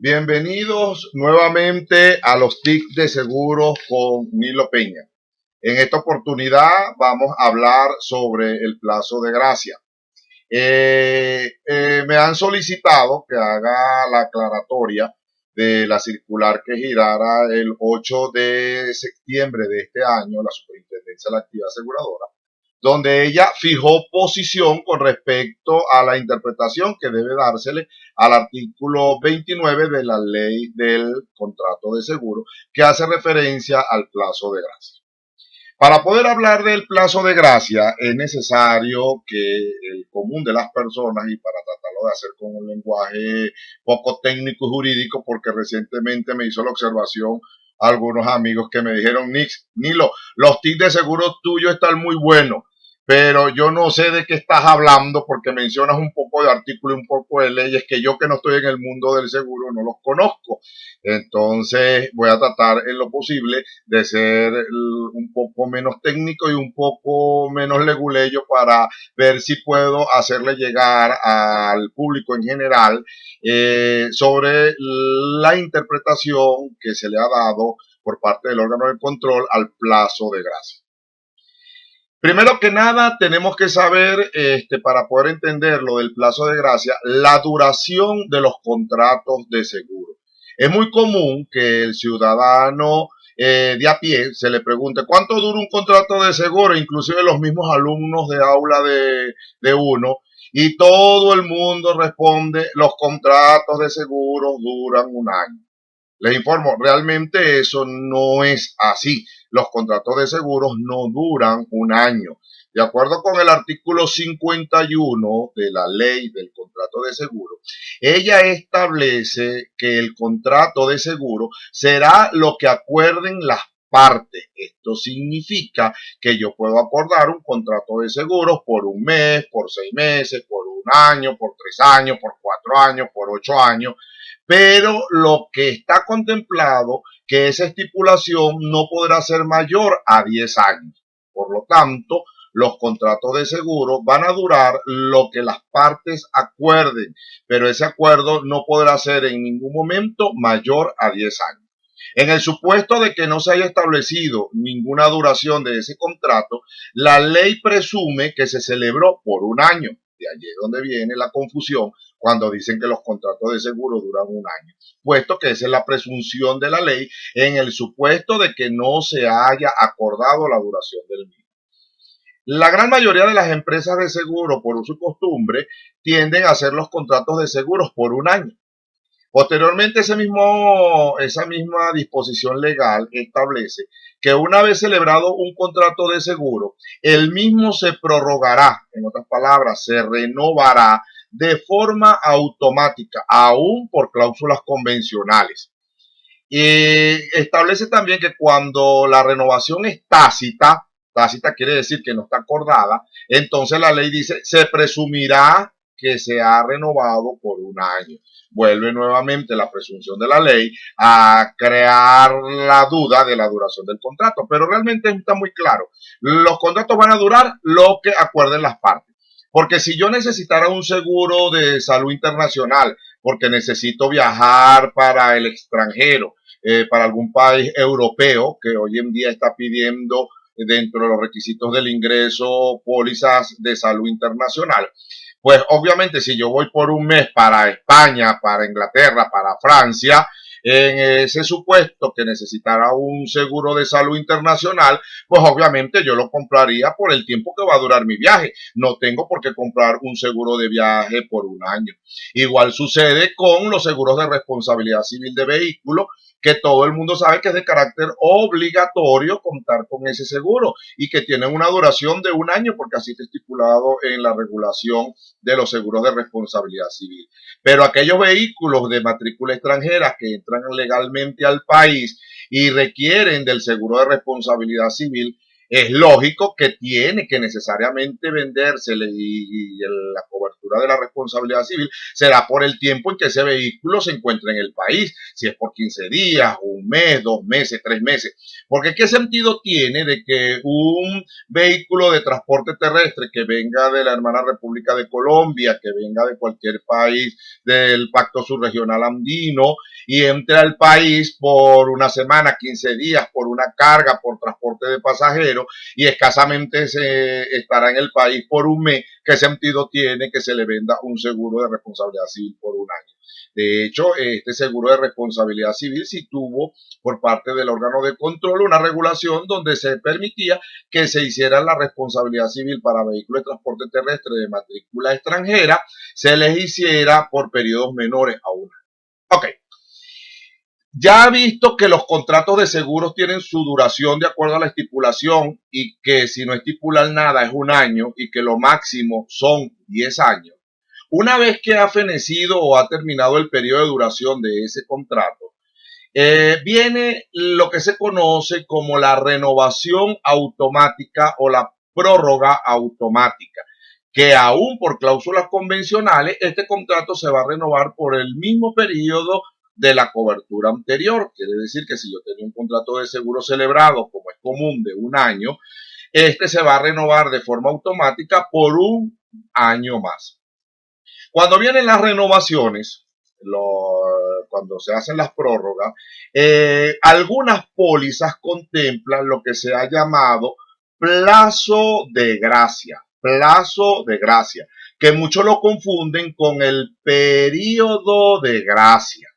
Bienvenidos nuevamente a los TIC de seguros con Nilo Peña. En esta oportunidad vamos a hablar sobre el plazo de gracia. Me han solicitado que haga la aclaratoria de la circular que girara el 8 de septiembre de este año, la Superintendencia de la Actividad Aseguradora, donde ella fijó posición con respecto a la interpretación que debe dársele al artículo 29 de la ley del contrato de seguro, que hace referencia al plazo de gracia. Para poder hablar del plazo de gracia es necesario que el común de las personas, y para tratarlo de hacer con un lenguaje poco técnico y jurídico, porque recientemente me hizo la observación algunos amigos que me dijeron: Nilo, los tips de seguro tuyos están muy buenos, pero yo no sé de qué estás hablando porque mencionas un poco de artículo y un poco de leyes que yo, que no estoy en el mundo del seguro, no los conozco. Entonces voy a tratar en lo posible de ser un poco menos técnico y un poco menos leguleyo para ver si puedo hacerle llegar al público en general sobre la interpretación que se le ha dado por parte del órgano de control al plazo de gracia. Primero que nada, tenemos que saber, para poder entender lo del plazo de gracia, la duración de los contratos de seguro. Es muy común que el ciudadano de a pie se le pregunte cuánto dura un contrato de seguro, inclusive los mismos alumnos de aula de uno, y todo el mundo responde: los contratos de seguro duran un año. Les informo, realmente eso no es así. Los contratos de seguros no duran un año. De acuerdo con el artículo 51 de la ley del contrato de seguro, ella establece que el contrato de seguro será lo que acuerden las partes. Esto significa que yo puedo acordar un contrato de seguros por un mes, por 6 meses, por un año, por 3 años, por 4 años, por 8 años, pero lo que está contemplado, que esa estipulación no podrá ser mayor a 10 años. Por lo tanto, los contratos de seguro van a durar lo que las partes acuerden, pero ese acuerdo no podrá ser en ningún momento mayor a 10 años. En el supuesto de que no se haya establecido ninguna duración de ese contrato, la ley presume que se celebró por un año. De allí es donde viene la confusión cuando dicen que los contratos de seguro duran un año, puesto que esa es la presunción de la ley en el supuesto de que no se haya acordado la duración del mismo. La gran mayoría de las empresas de seguro, por uso y costumbre, tienden a hacer los contratos de seguros por un año. Posteriormente, esa misma disposición legal establece que una vez celebrado un contrato de seguro, el mismo se prorrogará, en otras palabras, se renovará de forma automática, aún por cláusulas convencionales. Y establece también que cuando la renovación es tácita, tácita quiere decir que no está acordada, entonces la ley dice: se presumirá que se ha renovado por un año. Vuelve nuevamente la presunción de la ley a crear la duda de la duración del contrato, pero realmente está muy claro. Los contratos van a durar lo que acuerden las partes. Porque si yo necesitara un seguro de salud internacional, porque necesito viajar para el extranjero, para algún país europeo que hoy en día está pidiendo dentro de los requisitos del ingreso pólizas de salud internacional, pues obviamente si yo voy por un mes para España, para Inglaterra, para Francia, en ese supuesto que necesitara un seguro de salud internacional, pues obviamente yo lo compraría por el tiempo que va a durar mi viaje. No tengo por qué comprar un seguro de viaje por un año. Igual sucede con los seguros de responsabilidad civil de vehículos, que todo el mundo sabe que es de carácter obligatorio contar con ese seguro y que tienen una duración de un año, porque así está estipulado en la regulación de los seguros de responsabilidad civil. Pero aquellos vehículos de matrícula extranjera que entran legalmente al país y requieren del seguro de responsabilidad civil, Es lógico que tiene que necesariamente vendérsele la cobertura de la responsabilidad civil será por el tiempo en que ese vehículo se encuentra en el país, si es por 15 días, un mes, 2 meses, 3 meses. Porque ¿qué sentido tiene de que un vehículo de transporte terrestre que venga de la hermana República de Colombia, que venga de cualquier país del Pacto Subregional Andino y entre al país por una semana, 15 días, por una carga, por transporte de pasajeros y escasamente se estará en el país por un mes? ¿Qué sentido tiene que se le venda un seguro de responsabilidad civil por un año? De hecho, este seguro de responsabilidad civil sí tuvo por parte del órgano de control una regulación donde se permitía que se hiciera la responsabilidad civil para vehículos de transporte terrestre de matrícula extranjera, se les hiciera por periodos menores a un año. Ok. Ya ha visto que los contratos de seguros tienen su duración de acuerdo a la estipulación y que si no estipulan nada es un año y que lo máximo son 10 años. Una vez que ha fenecido o ha terminado el periodo de duración de ese contrato, viene lo que se conoce como la renovación automática o la prórroga automática, que aún por cláusulas convencionales, este contrato se va a renovar por el mismo periodo de la cobertura anterior. Quiere decir que si yo tenía un contrato de seguro celebrado, como es común, de un año, este se va a renovar de forma automática por un año más. Cuando vienen las renovaciones, cuando se hacen las prórrogas, algunas pólizas contemplan lo que se ha llamado plazo de gracia. Plazo de gracia, que muchos lo confunden con el periodo de gracia.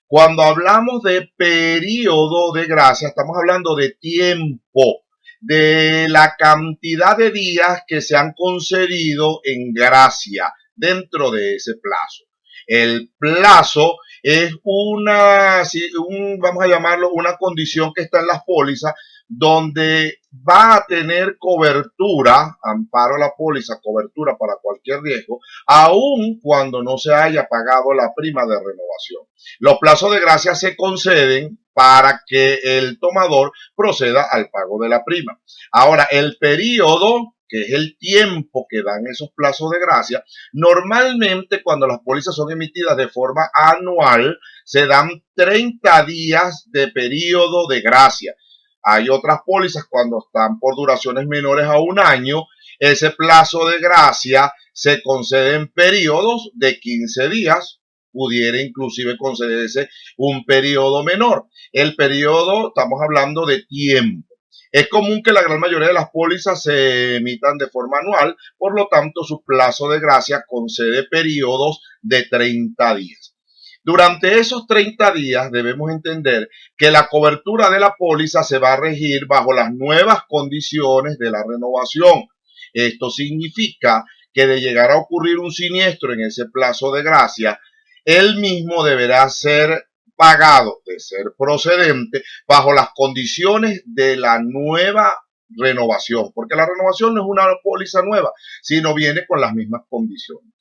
Cuando hablamos de periodo de gracia, estamos hablando de tiempo, de la cantidad de días que se han concedido en gracia dentro de ese plazo. El plazo es vamos a llamarlo, una condición que está en las pólizas donde va a tener cobertura, amparo a la póliza, cobertura para cualquier riesgo, aun cuando no se haya pagado la prima de renovación. Los plazos de gracia se conceden para que el tomador proceda al pago de la prima. Ahora, el periodo, que es el tiempo que dan esos plazos de gracia, normalmente cuando las pólizas son emitidas de forma anual, se dan 30 días de periodo de gracia. Hay otras pólizas cuando están por duraciones menores a un año, ese plazo de gracia se concede en periodos de 15 días, pudiera inclusive concederse un periodo menor. El periodo, estamos hablando de tiempo. Es común que la gran mayoría de las pólizas se emitan de forma anual, por lo tanto su plazo de gracia concede periodos de 30 días. Durante esos 30 días debemos entender que la cobertura de la póliza se va a regir bajo las nuevas condiciones de la renovación. Esto significa que de llegar a ocurrir un siniestro en ese plazo de gracia, él mismo deberá ser pagado, de ser procedente, bajo las condiciones de la nueva renovación, porque la renovación no es una póliza nueva, sino viene con las mismas condiciones.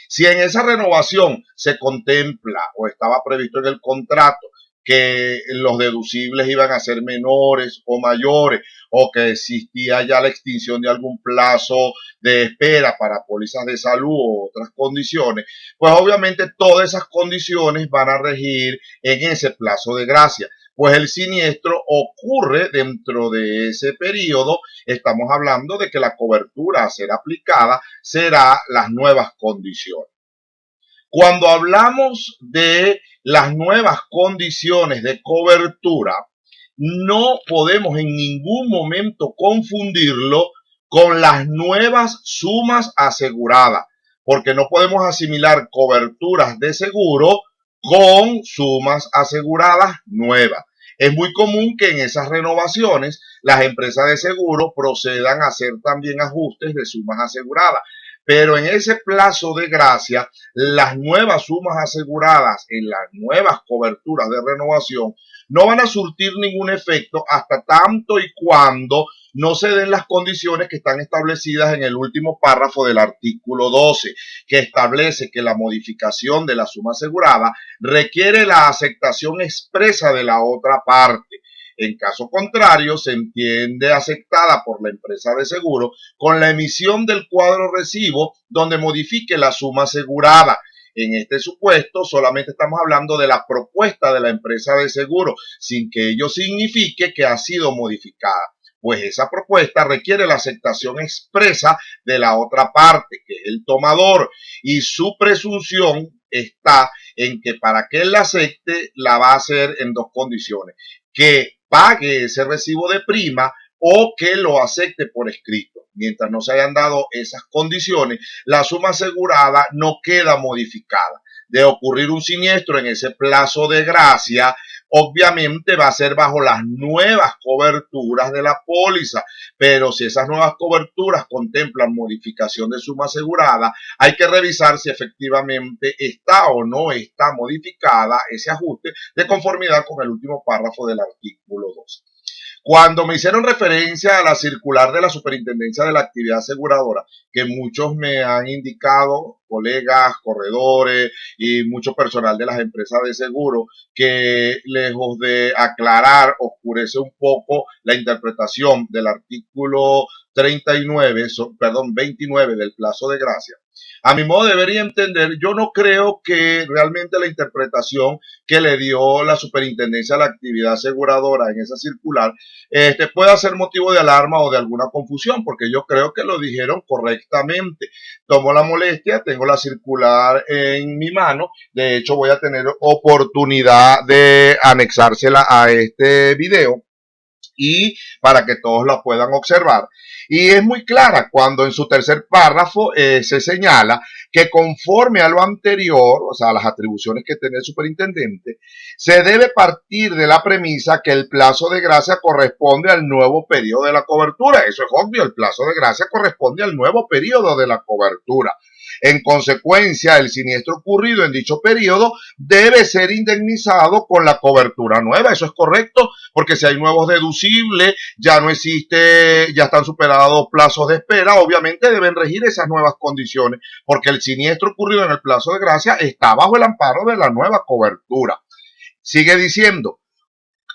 Si en esa renovación se contempla o estaba previsto en el contrato que los deducibles iban a ser menores o mayores, o que existía ya la extinción de algún plazo de espera para pólizas de salud o otras condiciones, pues obviamente todas esas condiciones van a regir en ese plazo de gracia. Pues el siniestro ocurre dentro de ese periodo, estamos hablando de que la cobertura a ser aplicada será las nuevas condiciones. Cuando hablamos de las nuevas condiciones de cobertura, no podemos en ningún momento confundirlo con las nuevas sumas aseguradas, porque no podemos asimilar coberturas de seguro con sumas aseguradas nuevas. Es muy común que en esas renovaciones las empresas de seguro procedan a hacer también ajustes de sumas aseguradas, pero en ese plazo de gracia, las nuevas sumas aseguradas en las nuevas coberturas de renovación no van a surtir ningún efecto hasta tanto y cuando no se den las condiciones que están establecidas en el último párrafo del artículo 12, que establece que la modificación de la suma asegurada requiere la aceptación expresa de la otra parte. En caso contrario, se entiende aceptada por la empresa de seguro con la emisión del cuadro recibo donde modifique la suma asegurada. En este supuesto, solamente estamos hablando de la propuesta de la empresa de seguro, sin que ello signifique que ha sido modificada, pues esa propuesta requiere la aceptación expresa de la otra parte, que es el tomador, y su presunción está en que para que él la acepte, la va a hacer en dos condiciones: que pague ese recibo de prima o que lo acepte por escrito. Mientras no se hayan dado esas condiciones, la suma asegurada no queda modificada. De ocurrir un siniestro en ese plazo de gracia, obviamente va a ser bajo las nuevas coberturas de la póliza, pero si esas nuevas coberturas contemplan modificación de suma asegurada, hay que revisar si efectivamente está o no está modificada ese ajuste de conformidad con el último párrafo del artículo 2. Cuando me hicieron referencia a la circular de la Superintendencia de la Actividad Aseguradora, que muchos me han indicado, colegas, corredores y mucho personal de las empresas de seguro, que lejos de aclarar, oscurece un poco la interpretación del artículo 29 del plazo de gracia. A mi modo de ver y entender, yo no creo que realmente la interpretación que le dio la Superintendencia a la Actividad Aseguradora en esa circular pueda ser motivo de alarma o de alguna confusión, porque yo creo que lo dijeron correctamente. Tomo la molestia, tengo la circular en mi mano, de hecho voy a tener oportunidad de anexársela a este video y para que todos la puedan observar. Y es muy clara cuando en su tercer párrafo se señala que conforme a lo anterior, o sea, las atribuciones que tiene el superintendente, se debe partir de la premisa que el plazo de gracia corresponde al nuevo periodo de la cobertura. Eso es obvio, el plazo de gracia corresponde al nuevo periodo de la cobertura. En consecuencia, el siniestro ocurrido en dicho periodo debe ser indemnizado con la cobertura nueva. Eso es correcto, porque si hay nuevos deducibles, ya no existe, ya están superados plazos de espera, obviamente deben regir esas nuevas condiciones, porque el siniestro ocurrido en el plazo de gracia está bajo el amparo de la nueva cobertura. Sigue diciendo,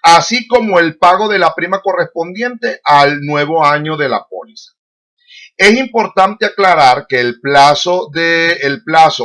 así como el pago de la prima correspondiente al nuevo año de la póliza. Es importante aclarar que el plazo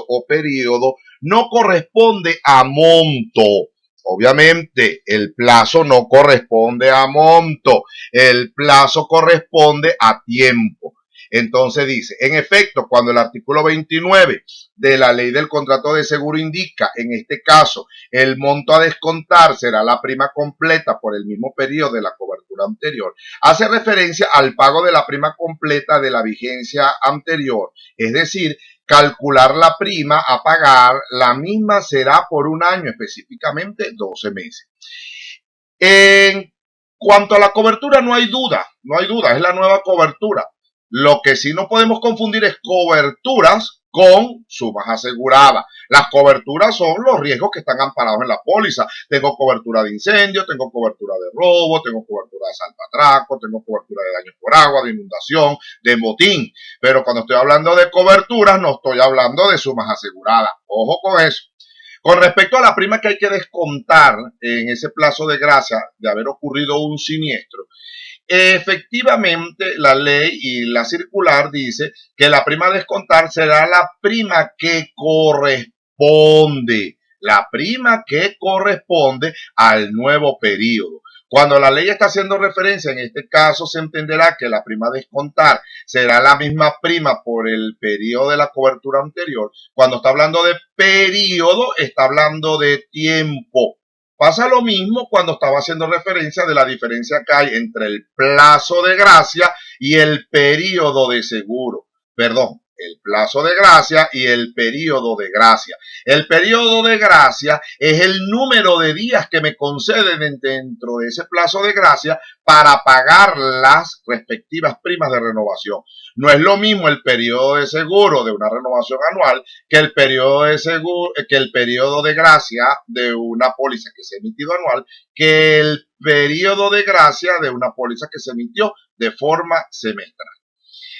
o periodo no corresponde a monto. Obviamente, el plazo no corresponde a monto, el plazo corresponde a tiempo. Entonces dice, en efecto, cuando el artículo 29 de la ley del contrato de seguro indica, en este caso, el monto a descontar será la prima completa por el mismo periodo de la cobertura anterior, hace referencia al pago de la prima completa de la vigencia anterior, es decir, calcular la prima a pagar, la misma será por un año, específicamente 12 meses. En cuanto a la cobertura, no hay duda, es la nueva cobertura. Lo que sí no podemos confundir es coberturas con sumas aseguradas. Las coberturas son los riesgos que están amparados en la póliza. Tengo cobertura de incendio, tengo cobertura de robo, tengo cobertura de asalto-atraco, tengo cobertura de daños por agua, de inundación, de motín. Pero cuando estoy hablando de coberturas, no estoy hablando de sumas aseguradas. Ojo con eso. Con respecto a la prima que hay que descontar en ese plazo de gracia de haber ocurrido un siniestro, efectivamente, la ley y la circular dice que la prima a descontar será la prima que corresponde, al nuevo periodo. Cuando la ley está haciendo referencia, en este caso se entenderá que la prima a descontar será la misma prima por el periodo de la cobertura anterior. Cuando está hablando de periodo, está hablando de tiempo. Pasa lo mismo cuando estaba haciendo referencia de la diferencia que hay entre el plazo de gracia y el periodo de seguro. Perdón, el plazo de gracia y el periodo de gracia. El periodo de gracia es el número de días que me conceden dentro de ese plazo de gracia para pagar las respectivas primas de renovación. No es lo mismo el periodo de seguro de una renovación anual que el periodo de seguro, que el periodo de gracia de una póliza que se ha emitido anual, que el periodo de gracia de una póliza que se emitió de forma semestral.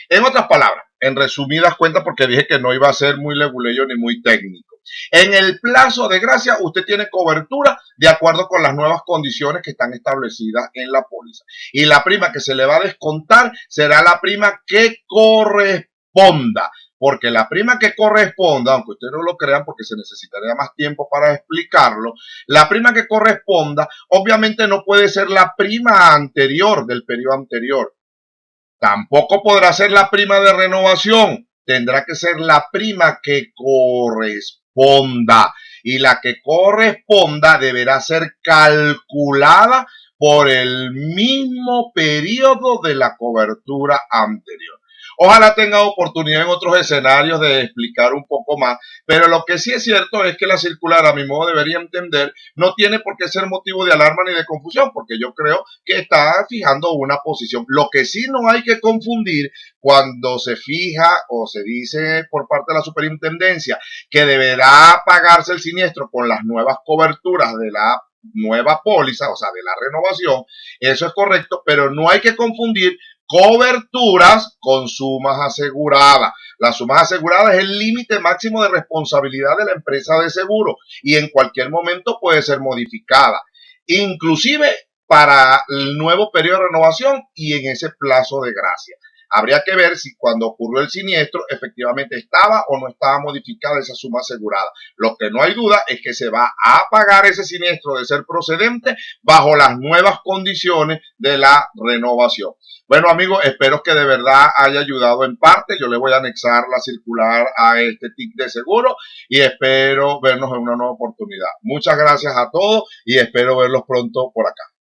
En otras palabras, en resumidas cuentas, porque dije que no iba a ser muy leguleyo ni muy técnico, En el plazo de gracia, usted tiene cobertura de acuerdo con las nuevas condiciones que están establecidas en la póliza. Y la prima que se le va a descontar será la prima que corresponda. Porque la prima que corresponda, aunque ustedes no lo crean porque se necesitaría más tiempo para explicarlo, la prima que corresponda obviamente no puede ser la prima anterior del periodo anterior. Tampoco podrá ser la prima de renovación, tendrá que ser la prima que corresponda. Y la que corresponda deberá ser calculada por el mismo periodo de la cobertura anterior. Ojalá tenga oportunidad en otros escenarios de explicar un poco más, pero lo que sí es cierto es que la circular, a mi modo debería entender, no tiene por qué ser motivo de alarma ni de confusión, porque yo creo que está fijando una posición. Lo que sí no hay que confundir cuando se fija o se dice por parte de la superintendencia que deberá pagarse el siniestro con las nuevas coberturas de la nueva póliza, o sea, de la renovación, eso es correcto, pero no hay que confundir coberturas con sumas aseguradas. Las sumas aseguradas es el límite máximo de responsabilidad de la empresa de seguro y en cualquier momento puede ser modificada, inclusive para el nuevo periodo de renovación y en ese plazo de gracia. Habría que ver si cuando ocurrió el siniestro efectivamente estaba o no estaba modificada esa suma asegurada. Lo que no hay duda es que se va a pagar ese siniestro de ser procedente bajo las nuevas condiciones de la renovación. Bueno, amigos, espero que de verdad haya ayudado en parte. Yo le voy a anexar la circular a este tip de seguro y espero vernos en una nueva oportunidad. Muchas gracias a todos y espero verlos pronto por acá.